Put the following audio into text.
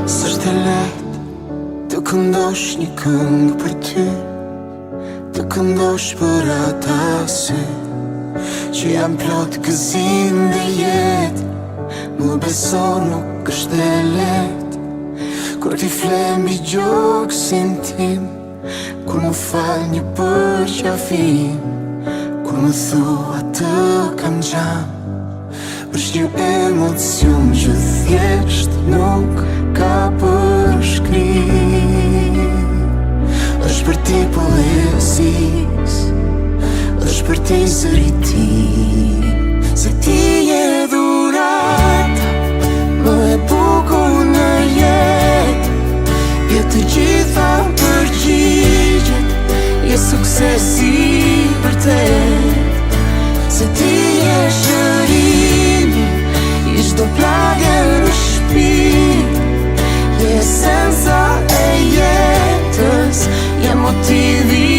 S'është e lehtë të këndosh një këngë për ty, të këndosh për ata sy që jam plot gëzim dhe jetë. Më beso nuk është e lehtë kur ti flem i gjoksin tim, kur më fal një përqafim, kur më thua të kam gjam. Është një emocion që thjesht nuk ka përshkrim. Është për ti poezis, është për ti zëri tim, se ti je dhurata më e bukur në jetë. Je të gjitha përgjigjet, je suksesi vërtet, se ti je shërimi i çdo plagë në shpirt. Je esenca e jetës, je motivi